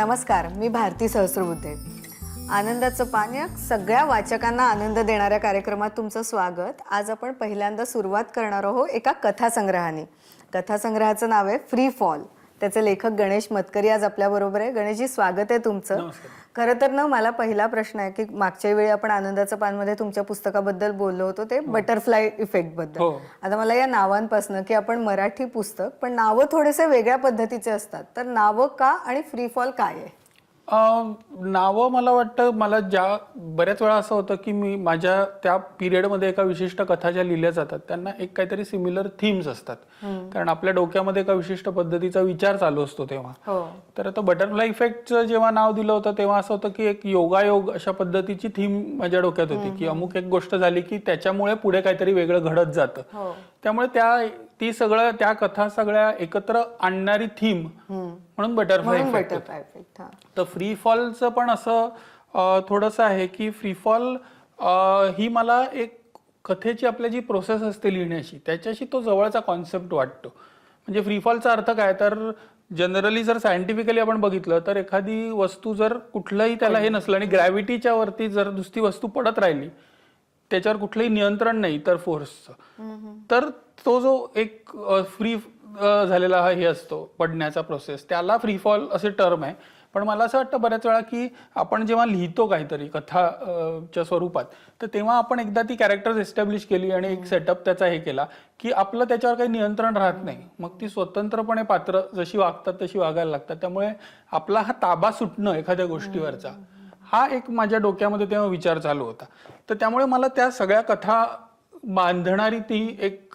नमस्कार, मी भारती सहस्रबुद्धे. आनंदाचं पान या सगळ्या वाचकांना आनंद देणाऱ्या कार्यक्रमात तुमचं स्वागत. आज आपण पहिल्यांदा सुरुवात करणार आहोत एका कथासंग्रहाने. कथासंग्रहाचं नाव आहे फ्री फॉल. त्याचे लेखक गणेश मतकरी आज आपल्याबरोबर आहे. गणेशजी, स्वागत आहे तुमचं. खरं तर ना, मला पहिला प्रश्न आहे की मागच्या वेळी आपण आनंदाचं पानमध्ये तुमच्या पुस्तकाबद्दल बोललो होतो, ते बटरफ्लाय इफेक्ट बद्दल. आता मला या नावांपासून, की आपण मराठी पुस्तक पण नावं थोडेसे वेगळ्या पद्धतीचे असतात, तर नावं का आणि फ्री फॉल काय आहे? नावं मला वाटतं, मला बऱ्याच वेळा असं होतं की मी माझ्या त्या पिरियडमध्ये एका विशिष्ट कथा ज्या लिहिल्या जातात त्यांना एक काहीतरी सिमिलर थीम्स असतात, कारण आपल्या डोक्यामध्ये एका विशिष्ट पद्धतीचा विचार चालू असतो तेव्हा. तर आता बटरफ्लाय इफेक्टचं जेव्हा नाव दिलं होतं तेव्हा असं होतं की एक योगायोग अशा पद्धतीची थीम माझ्या डोक्यात होती की अमुक एक गोष्ट झाली की त्याच्यामुळे पुढे काहीतरी वेगळं घडत जातं. त्यामुळे त्या कथा सगळ्या एकत्र आणणारी थीम म्हणून बटरफ्लाय इफेक्ट. तर फ्री फॉलचं पण असं थोडंसं आहे की फ्री फॉल ही मला एक कथेची आपली जी प्रोसेस असते लिहिण्याची त्याच्याशी तो जवळचा कॉन्सेप्ट वाटतो. म्हणजे फ्री फॉलचा अर्थ काय, तर जनरली जर सायंटिफिकली आपण बघितलं तर एखादी वस्तू जर कुठलंही त्याला हे नसलं आणि ग्रॅव्हिटीच्या वरती जर दुसरी वस्तू पडत राहिली, त्याच्यावर कुठलंही नियंत्रण नाही तर फोर्सचं, तर तो जो एक फ्री झालेला हे असतो पडण्याचा प्रोसेस, त्याला फ्री फॉल असे टर्म आहे. पण मला असं वाटतं बऱ्याच वेळा की आपण जेव्हा लिहितो काहीतरी कथाच्या स्वरूपात, तर तेव्हा आपण एकदा ती कॅरेक्टर्स एस्टॅब्लिश केली आणि एक सेटअप त्याचा हे केला की आपलं त्याच्यावर काही नियंत्रण राहत नाही. मग ती स्वतंत्रपणे पात्र जशी वागतात तशी वागायला लागतात. त्यामुळे आपला हा ताबा सुटणं एखाद्या गोष्टीवरचा, हा एक माझ्या डोक्यामध्ये तेव्हा विचार चालू होता. तर त्यामुळे मला त्या सगळ्या कथा बांधणारी ती एक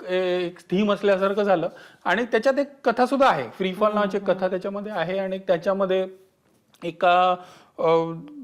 थीम असल्यासारखं झालं. आणि त्याच्यात एक कथा सुद्धा आहे, फ्री फॉल नावाची कथा त्याच्यामध्ये आहे. आणि त्याच्यामध्ये एका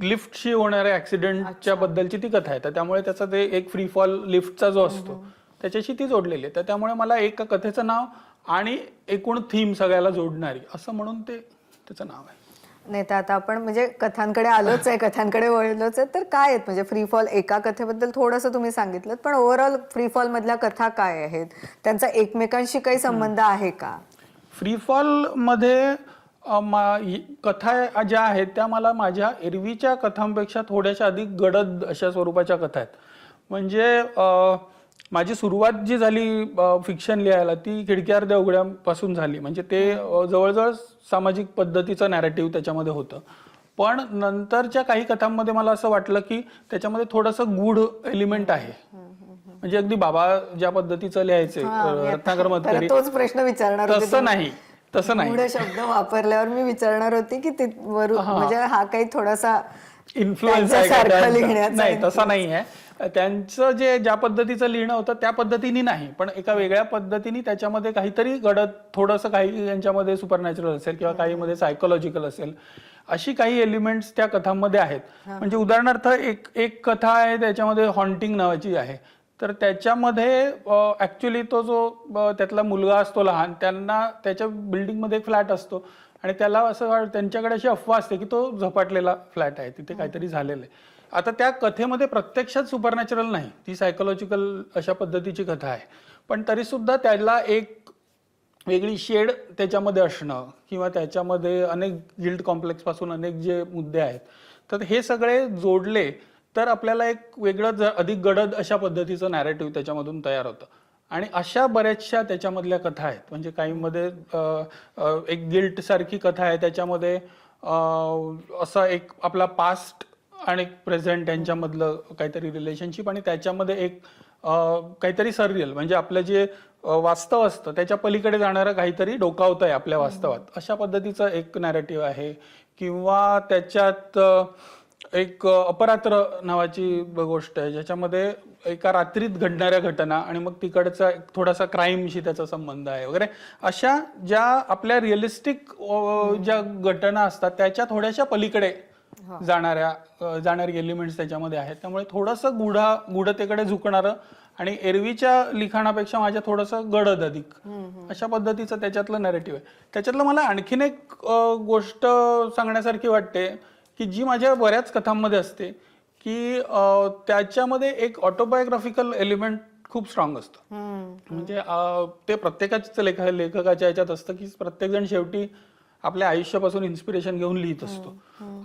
लिफ्टशी होणाऱ्या ऍक्सिडेंटच्या बद्दलची ती कथा आहे. तर त्यामुळे त्याचा ते एक फ्री फॉल लिफ्टचा जो असतो त्याच्याशी ती जोडलेली आहे. तर त्यामुळे मला एका कथेचं नाव आणि एकूण थीम सगळ्याला जोडणारी असं म्हणून ते त्याचं नाव आहे. नाही, तर आता आपण म्हणजे कथांकडे आलोच आहे, कथांकडे वळलोच आहे. तर काय आहेत म्हणजे फ्री फॉल, एका कथेबद्दल थोडंसं तुम्ही सांगितलं, पण ओव्हरऑल फ्री फॉल मधल्या कथा काय आहेत, त्यांचा एकमेकांशी काही संबंध आहे का? फ्री फॉल मध्ये कथा ज्या आहेत त्या मला माझ्या एरवीच्या कथांपेक्षा थोड्याशा अधिक गडद अशा स्वरूपाच्या कथा आहेत. म्हणजे माझी सुरुवात जी झाली फिक्शन लिहायला ती खिडकीआड देवगड्यापासून झाली. म्हणजे ते जवळजवळ सामाजिक पद्धतीचं नॅरेटिव्ह त्याच्यामध्ये होतं. पण नंतरच्या काही कथांमध्ये मला असं वाटलं की त्याच्यामध्ये थोडंसं गूढ एलिमेंट आहे. म्हणजे अगदी बाबा ज्या पद्धतीचं लिहायचे रत्नाकर मतकरी, तोच प्रश्न विचारणार होते. तसं नाही शब्द वापरल्यावर मी विचारणार होती की म्हणजे हा काही थोडासा इन्फ्लुएन्स आहे? नाही, तसा नाही आहे. त्यांचं ज्या पद्धतीचं लिहिणं होतं त्या पद्धतीने नाही, पण एका वेगळ्या पद्धतीने त्याच्यामध्ये काहीतरी घडत, थोडंसं काही यांच्यामध्ये सुपरनॅचरल असेल किंवा काही मध्ये सायकोलॉजिकल असेल, अशी काही एलिमेंट्स त्या कथांमध्ये आहेत. म्हणजे उदाहरणार्थ एक कथा आहे त्याच्यामध्ये हॉन्टिंग नावाची आहे. तर त्याच्यामध्ये ऍक्च्युली तो जो त्यातला मुलगा असतो लहान, त्यांना त्याच्या बिल्डिंगमध्ये एक फ्लॅट असतो आणि त्याला असं त्यांच्याकडे अशी अफवा असते की तो झपाटलेला फ्लॅट आहे, तिथे काहीतरी झालेलं आहे. आता त्या कथेमध्ये प्रत्यक्षात सुपरनॅचरल नाही, ती सायकोलॉजिकल अशा पद्धतीची कथा आहे. पण तरी सुद्धा त्याला एक वेगळी शेड त्याच्यामध्ये असणं किंवा त्याच्यामध्ये अनेक गिल्ट कॉम्प्लेक्स पासून अनेक जे मुद्दे आहेत, तर हे सगळे जोडले तर आपल्याला एक वेगळं अधिक गडद अशा पद्धतीचं नॅरेटिव्ह त्याच्यामधून तयार होतं. आणि अशा बऱ्याचशा त्याच्यामधल्या कथा आहेत. म्हणजे काहींमध्ये एक गिल्ट सारखी कथा आहे, त्याच्यामध्ये असा एक आपला पास्ट आणि प्रेझेंट यांच्यामधलं काहीतरी रिलेशनशिप, आणि त्याच्यामध्ये एक काहीतरी सररियल म्हणजे आपलं जे वास्तव असतं त्याच्या पलीकडे जाणारं काहीतरी डोकावत आहे आपल्या वास्तवात, अशा पद्धतीचं एक नॅरेटिव्ह आहे. किंवा त्याच्यात एक अपरात्र नावाची गोष्ट आहे, ज्याच्यामध्ये एका रात्रीत घडणाऱ्या घटना आणि मग तिकडचा थोडासा क्राईमशी त्याचा संबंध आहे वगैरे. अशा ज्या आपल्या रिअलिस्टिक ज्या घटना असतात त्याच्या थोड्याशा पलीकडे जाणारी एलिमेंट्स त्याच्यामध्ये आहेत. त्यामुळे थोडंसं गूढतेकडे झुकणारं आणि एरवीच्या लिखाणापेक्षा माझ्या थोडंसं गडद अधिक अशा पद्धतीचं त्याच्यातलं नॅरेटिव्ह आहे. त्याच्यातलं मला आणखीन एक गोष्ट सांगण्यासारखी वाटते की जी माझ्या बऱ्याच कथांमध्ये असते, की त्याच्यामध्ये एक ऑटोबायोग्राफिकल एलिमेंट खूप स्ट्रॉंग असतं. म्हणजे ते प्रत्येकाच्या लेखकाच्या याच्यात असतं की प्रत्येक जण शेवटी आपल्या आयुष्यापासून इन्स्पिरेशन घेऊन लिहित असतो.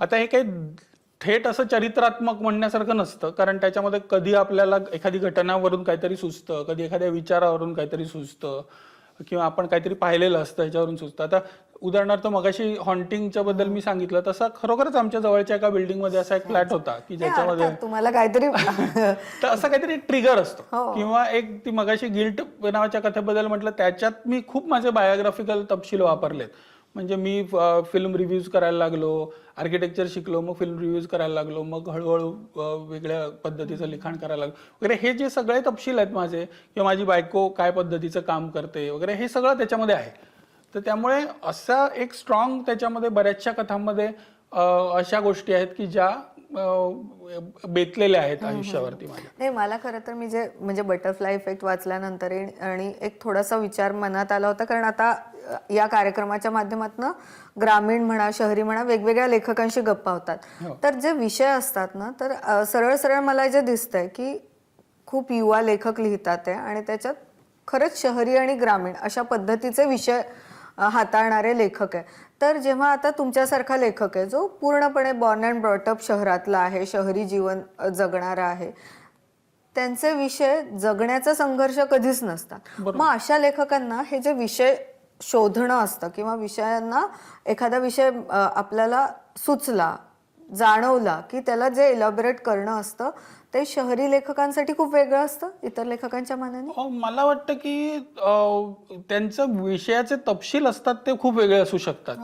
आता हे काही थेट असं चरित्रात्मक म्हणण्यासारखं नसतं, कारण त्याच्यामध्ये कधी आपल्याला एखादी घटनावरून काहीतरी सुचतं, कधी एखाद्या विचारावरून काहीतरी सुचतं, किंवा आपण काहीतरी पाहिलेलं असतं त्याच्यावरून सुचतं. आता उदाहरणार्थ मगाशी हॉन्टिंगच्या बद्दल मी सांगितलं, तसं खरोखरच आमच्या जवळच्या एका बिल्डिंगमध्ये असा एक फ्लॅट होता की ज्याच्यामध्ये तुम्हाला काहीतरी तर असं काहीतरी ट्रिगर असतो. किंवा एक ती मगाशी गिल्ट नावाच्या कथेबद्दल म्हटलं, त्याच्यात मी खूप माझे बायोग्राफिकल तपशील वापरलेत. म्हणजे मी फिल्म रिव्ह्यूज करायला लागलो, आर्किटेक्चर शिकलो, मग फिल्म रिव्ह्यूज करायला लागलो, मग हळूहळू वेगळ्या पद्धतीचं लिखाण करायला लागलो वगैरे. हे जे सगळे तपशील आहेत माझे, किंवा माझी बायको काय पद्धतीचं काम करते वगैरे, हे सगळं त्याच्यामध्ये आहे. तर त्यामुळे असा एक स्ट्रॉंग त्याच्यामध्ये बऱ्याचशा कथांमध्ये अशा गोष्टी आहेत की ज्या बेतलेल्या आहेत आयुष्यावरती माझ्या. नाही, मला खरं तर मी जे म्हणजे बटरफ्लाय इफेक्ट वाचल्यानंतर आणि एक थोडासा विचार मनात आला होता, कारण आता या कार्यक्रमाच्या माध्यमातून ग्रामीण म्हणा, शहरी म्हणा, वेगवेगळ्या लेखकांशी गप्पा होतात. तर जे विषय असतात ना, तर सरळ सरळ मला जे दिसतंय की खूप युवा लेखक लिहितात आहे आणि त्याच्यात खरंच शहरी आणि ग्रामीण अशा पद्धतीचे विषय हाताळणारे लेखक आहे. तर जेव्हा आता तुमच्यासारखा लेखक आहे जो पूर्णपणे बॉर्न अँड ब्रॉटअप शहरातला आहे, शहरी जीवन जगणारा आहे, त्यांचे विषय जगण्याचा संघर्ष कधीच नसतात. मग अशा लेखकांना हे जे विषय शोधणं असतं किंवा विषयांना एखादा विषय आपल्याला सुचला, जाणवला की त्याला जे इलॅबोरेट करणं असतं ते शहरी लेखकांसाठी खूप वेगळं असतं इतर लेखकांच्या मानाने. मला वाटतं की त्यांचं विषयाचे तपशील असतात ते खूप वेगळे असू शकतात,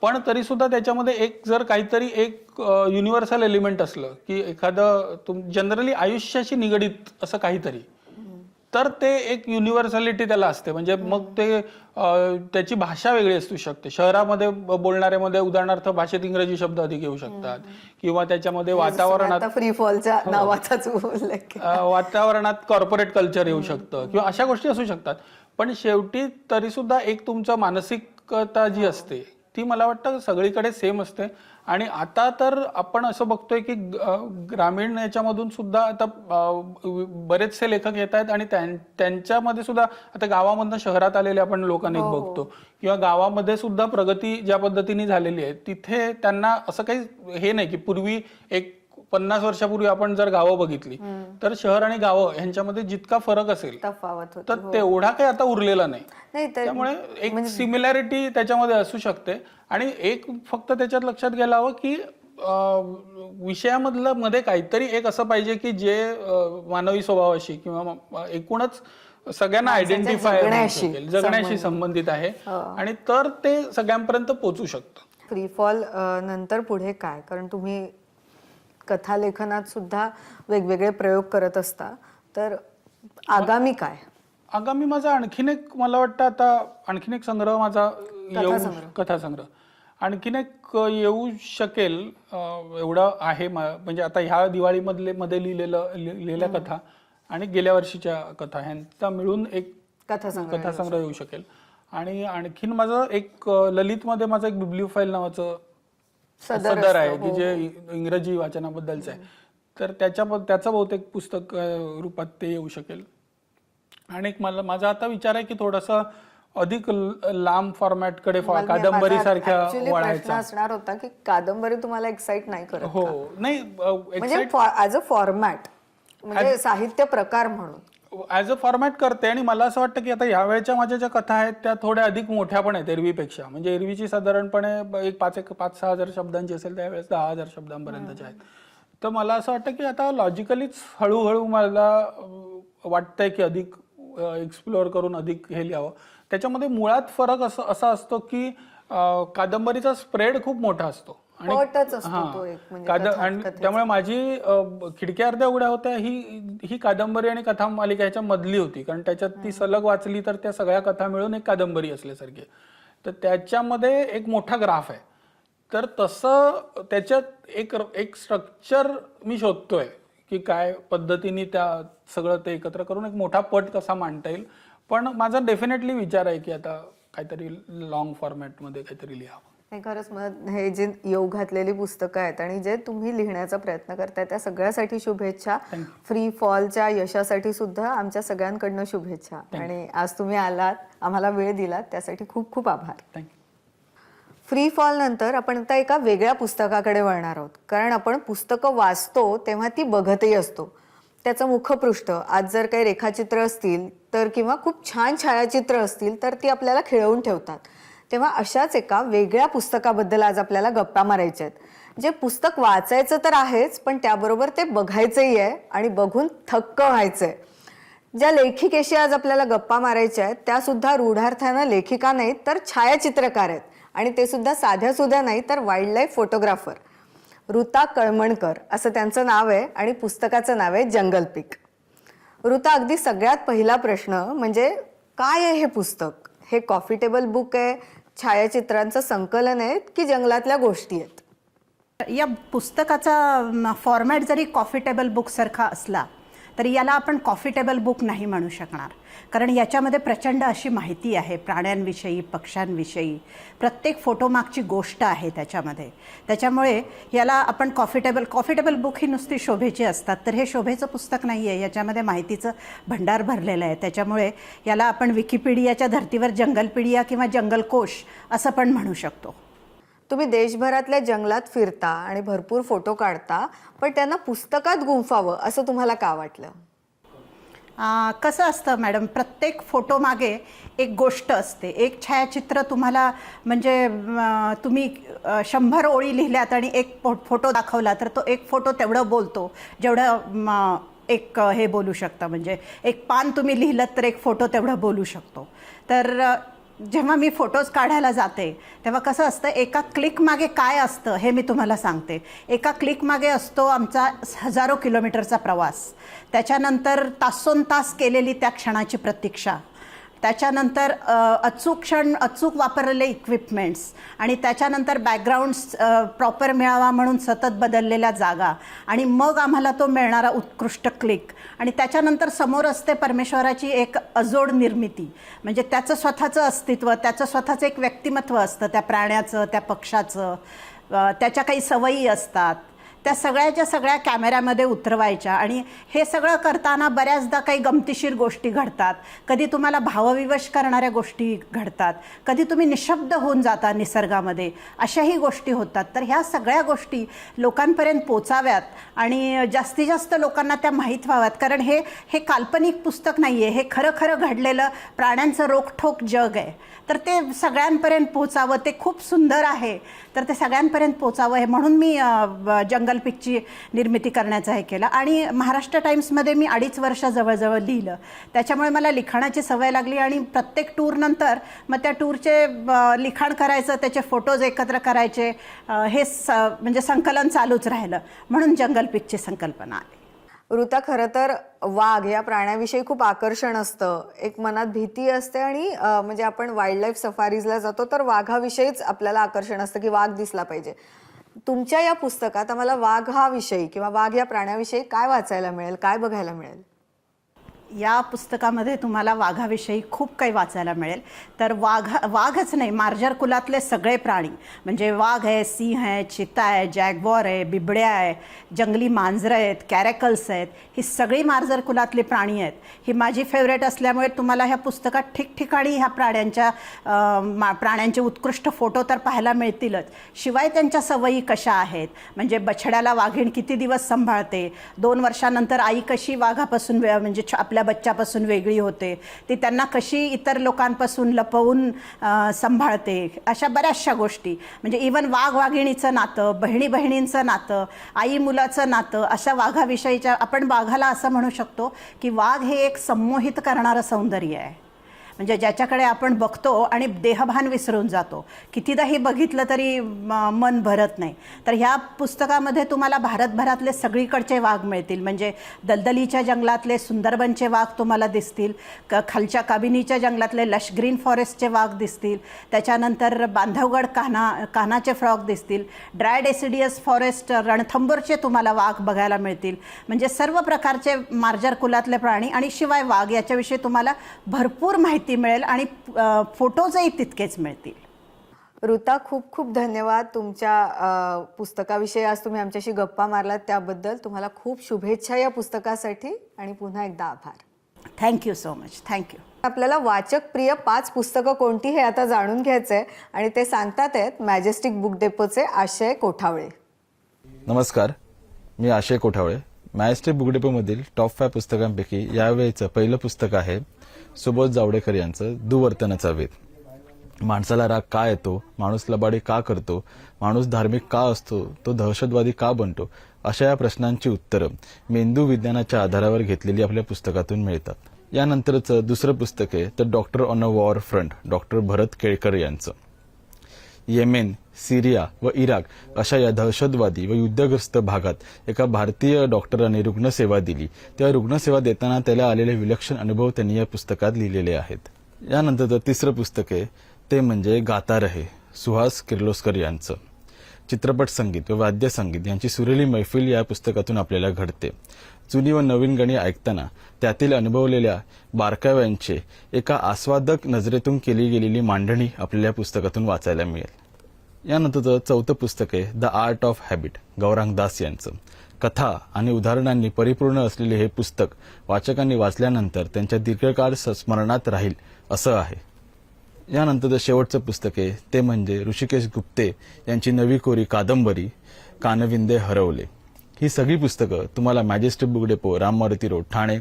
पण तरी सुद्धा त्याच्यामध्ये एक जर काहीतरी एक युनिव्हर्सल एलिमेंट असलं की एखादं जनरली आयुष्याशी निगडीत असं काहीतरी, तर ते एक युनिव्हर्सॅलिटी त्याला असते. म्हणजे मग ते त्याची भाषा वेगळी असू शकते. शहरामध्ये बोलणाऱ्यामध्ये उदाहरणार्थ भाषेत इंग्रजी शब्द अधिक येऊ शकतात, किंवा त्याच्यामध्ये वातावरणात फ्री फॉलच्या नावाचाच उल्लेख, वातावरणात कॉर्पोरेट कल्चर येऊ शकतं, किंवा अशा गोष्टी असू शकतात. पण शेवटी तरी सुद्धा एक तुमचा मानसिकता जी असते ती मला वाटतं सगळीकडे सेम असते. आणि आता तर आपण असं बघतोय की ग्रामीण याच्यामधून सुद्धा आता बरेचसे लेखक येत आहेत, आणि त्यांच्यामध्ये सुद्धा आता गावामधनं शहरात आलेले आपण लोक अनेक बघतो, किंवा गावामध्ये सुद्धा प्रगती ज्या पद्धतीने झालेली आहे तिथे त्यांना असं काही हे नाही की पूर्वी एक 50 वर्षापूर्वी आपण जर गावं बघितली तर शहर आणि गावं ह्यांच्यामध्ये जितका फरक असेल तफावत होती, तर तेवढा काही आता उरलेला नाही. त्यामुळे एक सिमिलॅरिटी त्याच्यामध्ये असू शकते. आणि एक फक्त त्याच्यात लक्षात घ्यायला हवं की विषयामधलं मध्ये काहीतरी एक असं पाहिजे की जे मानवी स्वभावाशी किंवा एकूणच सगळ्यांना आयडेंटिफाय जगण्याशी संबंधित आहे, आणि तर ते सगळ्यांपर्यंत पोहोचू शकतं. फ्री फॉल नंतर पुढे काय, कारण तुम्ही कथा लेखनात सुद्धा वेगवेगळे प्रयोग करत असता, तर आगामी काय? आगामी माझा आणखीन एक, मला वाटतं आता आणखीन एक संग्रह माझा कथासंग्रह आणखीन एक येऊ शकेल एवढं आहे. म्हणजे आता ह्या दिवाळीमध्ये लिहिलेल्या कथा आणि गेल्या वर्षीच्या कथा ह्यांचा मिळून एक कथासंग्रह येऊ शकेल. आणि आणखीन माझं एक ललितमध्ये माझं एक बिब्लिओफाईल नावाचं सदर आहे की जे इंग्रजी वाचनाबद्दलचं आहे, तर त्याचं बहुतेक पुस्तक रूपात ते येऊ शकेल. आणि माझा आता विचार आहे की थोडासा अधिक लांब फॉर्मॅट कडे कादंबरी सारख्या वळायचा असणार होता की कादंबरी तुम्हाला एक्साइट नाही करत? हो, नाही, म्हणजे ऍज अ फॉर्मॅट, म्हणजे साहित्य प्रकार म्हणून ऍज अ फॉर्मॅट करते. आणि मला असं वाटतं की आता यावेळेच्या माझ्या ज्या कथा आहेत त्या थोड्या अधिक मोठ्या पण आहेत एरवीपेक्षा. म्हणजे एरवीची साधारणपणे एक 5-6 हजार शब्दांची असेल, त्यावेळेस 10,000 शब्दांपर्यंतच्या आहेत. तर मला असं वाटतं की आता लॉजिकलीच हळूहळू मला वाटतंय की अधिक एक्सप्लोअर करून अधिक हे लिहावं. त्याच्यामध्ये मुळात फरक असा असतो की कादंबरीचा स्प्रेड खूप मोठा असतो, आणि त्यामुळे माझी खिडक्या अर्ध्या उघड्या होत्या ही कादंबरी आणि कथा मालिका ह्याच्या मधली होती, कारण त्याच्यात ती सलग वाचली तर त्या सगळ्या कथा मिळून एक कादंबरी असल्यासारखी. तर त्याच्यामध्ये एक मोठा ग्राफ आहे. तर तसं त्याच्यात एक स्ट्रक्चर मी शोधतोय की काय पद्धतीने त्या सगळं ते एकत्र करून एक मोठा पट कसा मांडता येईल. पण माझा डेफिनेटली विचार आहे की आता काहीतरी लॉंग फॉर्मॅटमध्ये काहीतरी लिहावं. नाही, खरंच मला हे जे योग घातलेली पुस्तकं आहेत आणि जे तुम्ही लिहिण्याचा प्रयत्न करताय त्या सगळ्यासाठी शुभेच्छा. फ्री फॉलच्या यशासाठी सुद्धा आमच्या सगळ्यांकडनं शुभेच्छा. आणि आज तुम्ही आलात, आम्हाला वेळ दिलात, त्यासाठी खूप खूप आभार. थँक्यू. फ्री फॉल नंतर आपण आता एका वेगळ्या पुस्तकाकडे वळणार आहोत, कारण आपण पुस्तकं वाचतो तेव्हा ती बघतही असतो. त्याचं मुखपृष्ठ आज जर काही रेखाचित्र असतील तर किंवा खूप छान छायाचित्र असतील तर ती आपल्याला खिळवून ठेवतात. तेव्हा अशाच एका वेगळ्या पुस्तकाबद्दल आज आपल्याला गप्पा मारायच्या आहेत, जे पुस्तक वाचायचं तर आहेच पण त्याबरोबर ते बघायचंही आहे आणि बघून थक्क व्हायचंय. ज्या लेखिकेशी आज आपल्याला गप्पा मारायच्या आहेत त्या सुद्धा रूढार्थानं लेखिका नाहीत तर छायाचित्रकार आहेत, आणि ते सुद्धा साध्या सुद्धा नाही तर वाईल्ड लाईफ फोटोग्राफर. ऋता कळमणकर असं त्यांचं नाव आहे आणि पुस्तकाचं नाव आहे जंगल पीक. ऋता, अगदी सगळ्यात पहिला प्रश्न म्हणजे काय आहे हे पुस्तक? हे कॉफी टेबल बुक आहे, छायाचित्रांचं संकलन आहे की जंगलातल्या गोष्टी आहेत? या पुस्तकाचा फॉर्मॅट जरी कॉफी टेबल बुकसारखा असला तरी याला आपण कॉफी टेबल बुक नाही म्हणू शकणार, कारण याच्यामध्ये प्रचंड अशी माहिती आहे प्राण्यांविषयी, पक्ष्यांविषयी. प्रत्येक फोटोमागची गोष्ट आहे त्याच्यामध्ये. त्याच्यामुळे याला आपण कॉफी टेबल बुक ही नुसती शोभेची असतात, तर हे शोभेचं पुस्तक नाही आहे. याच्यामध्ये माहितीचं भंडार भरलेलं आहे. त्याच्यामुळे याला आपण विकिपीडियाच्या धर्तीवर जंगलपीडिया किंवा जंगलकोश असं पण म्हणू शकतो. तुम्ही देशभरातल्या जंगलात फिरता आणि भरपूर फोटो काढता, पण त्यांना पुस्तकात गुंफावं असं तुम्हाला का वाटलं? कसं असतं मॅडम, प्रत्येक फोटोमागे एक गोष्ट असते. एक छायाचित्र तुम्हाला म्हणजे तुम्ही 100 ओळी लिहिल्यात आणि एक फोटो दाखवला तर तो एक फोटो तेवढं बोलतो जेवढं एक हे बोलू शकतं. म्हणजे एक पान तुम्ही लिहिलं तर एक फोटो तेवढं बोलू शकतो. तर जेव्हा मी फोटोज काढायला जाते तेव्हा कसं असतं, एका क्लिक मागे काय असतं हे मी तुम्हाला सांगते. एका क्लिक मागे असतो आमचा हजारो किलोमीटरचा प्रवास, त्याच्यानंतर तासोनतास केलेली त्या क्षणाची प्रतीक्षा, त्याच्यानंतर अचूक वापरलेले इक्विपमेंट्स, आणि त्याच्यानंतर बॅकग्राऊंड्स प्रॉपर मिळावा म्हणून सतत बदललेल्या जागा, आणि मग आम्हाला तो मिळणारा उत्कृष्ट क्लिक, आणि त्याच्यानंतर समोर असते परमेश्वराची एक अजोड निर्मिती. म्हणजे त्याचं स्वतःचं अस्तित्व, त्याचं स्वतःचं एक व्यक्तिमत्व असतं त्या प्राण्याचं, त्या पक्षाचं. त्याच्या काही सवयी असतात, त्या सगळ्याच्या सगळ्या कॅमेऱ्यामध्ये उतरवायच्या. आणि हे सगळं करताना बऱ्याचदा काही गमतीशीर गोष्टी घडतात, कधी तुम्हाला भावविवश करणाऱ्या गोष्टी घडतात, कधी तुम्ही निशब्द होऊन जाता निसर्गामध्ये, अशाही गोष्टी होतात. तर ह्या सगळ्या गोष्टी लोकांपर्यंत पोचाव्यात आणि जास्तीत जास्त लोकांना त्या माहीत व्हाव्यात, कारण हे काल्पनिक पुस्तक नाही आहे, हे खरं खरं घडलेलं प्राण्यांचं रोखठोक जग आहे. तर ते सगळ्यांपर्यंत पोचावं, ते खूप सुंदर आहे, तर ते सगळ्यांपर्यंत पोचावं हे म्हणून मी जंगल पीकची निर्मिती करण्याचं हे केलं. आणि महाराष्ट्र टाइम्समध्ये मी 2.5 वर्ष जवळजवळ लिहिलं. त्याच्यामुळे मला लिखाणाची सवय लागली आणि प्रत्येक टूरनंतर मग त्या टूरचे लिखाण करायचं, त्याचे फोटोज एकत्र करायचे, हे म्हणजे संकलन चालूच राहिलं. म्हणून जंगल पीकची संकल्पना आली. ऋता, खरं तर वाघ या प्राण्याविषयी खूप आकर्षण असतं, एक मनात भीती असते, आणि म्हणजे आपण वाईल्ड लाईफ सफारीजला जातो तर वाघाविषयीच आपल्याला आकर्षण असतं की वाघ दिसला पाहिजे. तुमच्या या पुस्तकात आम्हाला वाघ हा विषयी किंवा वाघ या प्राण्याविषयी काय वाचायला मिळेल, काय बघायला मिळेल? या पुस्तकामध्ये तुम्हाला वाघाविषयी खूप काही वाचायला मिळेल. तर वाघच नाही, मार्जर कुलातले सगळे प्राणी, म्हणजे वाघ आहे, सिंह आहे, चिता आहे, जॅगवॉर आहे, बिबड्या आहे, जंगली मांजरं आहेत, कॅरेकल्स आहेत, ही सगळी मार्जर कुलातली प्राणी आहेत. ही माझी फेवरेट असल्यामुळे तुम्हाला ह्या पुस्तकात ठिकठिकाणी ह्या प्राण्यांचे उत्कृष्ट फोटो तर पाहायला मिळतीलच. शिवाय त्यांच्या सवयी कशा आहेत, म्हणजे बछड्याला वाघीण किती दिवस सांभाळते, 2 वर्षानंतर आई कशी वाघापासून म्हणजे आपल्या बच्च्यापासून वेगळी होते, ती त्यांना कशी इतर लोकांपासून लपवून सांभाळते, अशा बऱ्याचशा गोष्टी. म्हणजे इवन वाघ वाघिणीचं नातं, बहिणी बहिणींचं नातं, आई मुलाचं नातं, अशा वाघाविषयीच्या आपण वाघाला असं म्हणू शकतो की वाघ हे एक संमोहित करणारं सौंदर्य आहे. म्हणजे ज्याच्याकडे आपण बघतो आणि देहभान विसरून जातो, कितीदाही बघितलं तरी मन भरत नाही. तर ह्या पुस्तकामध्ये तुम्हाला भारतभरातले सगळीकडचे वाघ मिळतील. म्हणजे दलदलीच्या जंगलातले सुंदरबनचे वाघ तुम्हाला दिसतील, खालच्या काबिनीच्या जंगलातले लश ग्रीन फॉरेस्टचे वाघ दिसतील, त्याच्यानंतर बांधवगड कान्हाचे फ्रॉग दिसतील, ड्राय डेसिडियस फॉरेस्ट रणथंबोरचे तुम्हाला वाघ बघायला मिळतील. म्हणजे सर्व प्रकारचे मार्जर कुलातले प्राणी आणि शिवाय वाघ याच्याविषयी तुम्हाला भरपूर माहिती मिळेल आणि फोटोजही तितकेच मिळतील. ऋता, खूप खूप धन्यवाद तुमच्या पुस्तकाविषयी आज तुम्ही आमच्याशी गप्पा मारलात त्याबद्दल. तुम्हाला खूप शुभेच्छा या पुस्तकासाठी आणि पुन्हा एकदा आभार. Thank you so much. थँक्यू. आपल्याला वाचक प्रिय 5 पुस्तकं कोणती हे आता जाणून घ्यायचंय आणि ते सांगतात आहेत मॅजेस्टिक बुक डेपोचे आशय कोठावळे. नमस्कार, मी आशय कोठावळे. मॅजेस्टिक बुक डेपोमधील टॉप 5 पुस्तकांपैकी यावेळेचं पहिलं पुस्तक आहे सुबोध जावडेकर यांचं दुवर्तनाचा वेध. माणसाला राग का येतो, माणूस लबाडी का करतो, माणूस धार्मिक का असतो, तो दहशतवादी का बनतो, अशा या प्रश्नांची उत्तरं मेंदू विज्ञानाच्या आधारावर घेतलेली आपल्या पुस्तकातून मिळतात. यानंतरचं दुसरं पुस्तक आहे तर doctor on a war front, doctor Bharat Kelkar यांचं. येमेन, सिरिया व इराक अशा या दहशतवादी व युद्धग्रस्त भागात एका भारतीय डॉक्टरांनी रुग्णसेवा दिली. त्या रुग्णसेवा देताना त्याला आलेले विलक्षण अनुभव त्यांनी या पुस्तकात लिहिलेले आहेत. यानंतरचं तिसरं पुस्तक आहे ते म्हणजे गाता रहे, सुहास किर्लोस्कर यांचं. चित्रपट संगीत व वाद्य संगीत यांची सुरेली मैफिल या पुस्तकातून आपल्याला घडते. जुनी व नवीन गाणी ऐकताना त्यातील अनुभवलेल्या बारकाव्यांचे एका आस्वादक नजरेतून केली गेलेली मांडणी आपल्याला या पुस्तकातून वाचायला मिळेल. यानंतरचं चौथं पुस्तक आहे the art of habit, Gaurang Das यांचं. कथा आणि उदाहरणांनी परिपूर्ण असलेले हे पुस्तक वाचकांनी वाचल्यानंतर त्यांच्या दीर्घकाळ स्मरणात राहील असं आहे. यानंतरचं शेवटचं पुस्तक आहे ते म्हणजे ऋषिकेश गुप्ते यांची नवी कोरी कादंबरी कानविंदे हरवले. ही सगळी पुस्तकं तुम्हाला majestic book depot, Ram Maruti road, Thane,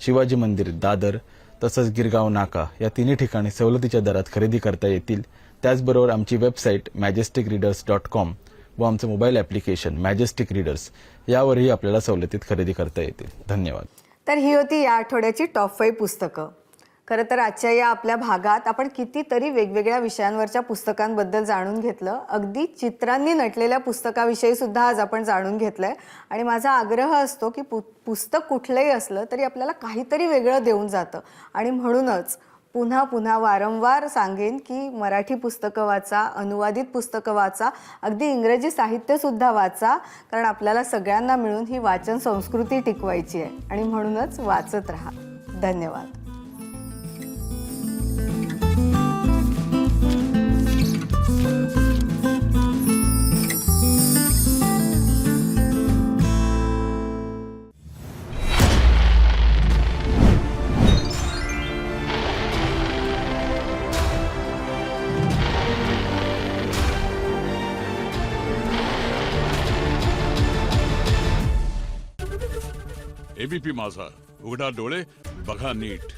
Shivaji मंदिर, दादर तसंच गिरगाव नाका या तिन्ही ठिकाणी सवलतीच्या दरात खरेदी करता येतील. त्याचबरोबर आमची वेबसाईट majesticreaders.com व आमचं मोबाईल ॲप्लिकेशन मॅजेस्टिक रीडर्स यावरही आपल्याला सवलतीत खरेदी करता येतील. धन्यवाद. तर ही होती या आठवड्याची टॉप 5 पुस्तकं. खरं तर आजच्या या आपल्या भागात आपण कितीतरी वेगवेगळ्या विषयांवरच्या पुस्तकांबद्दल जाणून घेतलं. अगदी चित्रांनी नटलेल्या पुस्तकाविषयी सुद्धा आज आपण जाणून घेतलंय. आणि माझा आग्रह असतो की पुस्तक कुठलंही असलं तरी आपल्याला काहीतरी वेगळं देऊन जातं. आणि म्हणूनच पुन्हा पुन्हा वारंवार सांगेन की मराठी पुस्तकं वाचा, अनुवादित पुस्तकं वाचा, अगदी इंग्रजी साहित्यसुद्धा वाचा, कारण आपल्याला सगळ्यांना मिळून ही वाचन संस्कृती टिकवायची आहे. आणि म्हणूनच वाचत राहा. धन्यवाद. एबीपी माझा, उघडा डोळे बघा नीट.